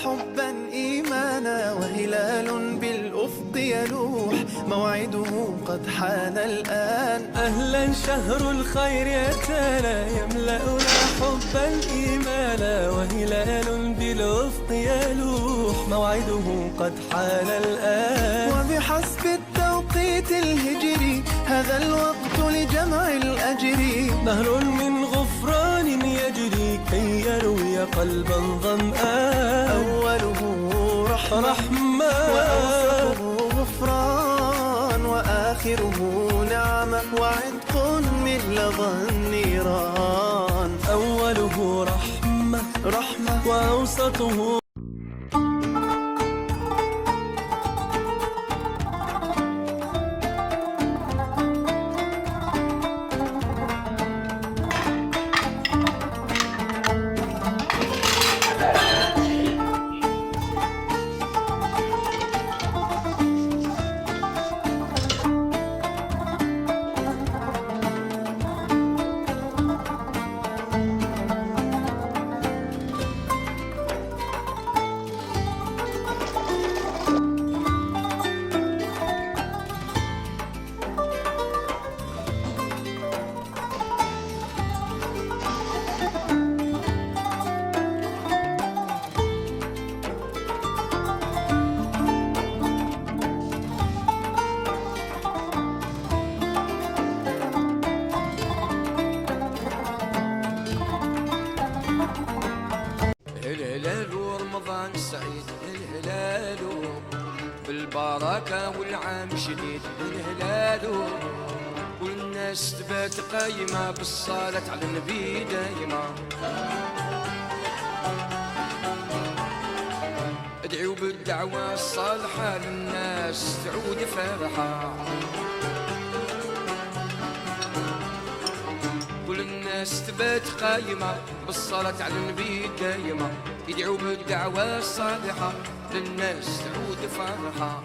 حبا إيمانا، وهلال بالأفق يلوح موعده قد حان الآن. أهلا شهر الخير أتانا يملأنا حبا إيمانا، وهلال بالأفق يلوح موعده قد حان الآن. وبحسب التوقيت الهجري هذا الوقت لجمع الأجر، نهر من غفران يجري كي يروي قلبا ظمآن. أوله رحمة وأوسطه غفران، وآخره نعمة وعتق من لظى النيران. أوله رحمة وأوسطه الهلال ورمضان سعيد، الهلال بالبركة والعام شديد. الهلال والناس تبات قايمة بالصلاة على النبي دايمة. ادعوا بالدعوة الصالحة للناس تعود فرحة. كل الناس تبات قايمة بالصلاة على النبي دايمة. يدعوا بالدعوة الصالحة للناس تعود فرحة.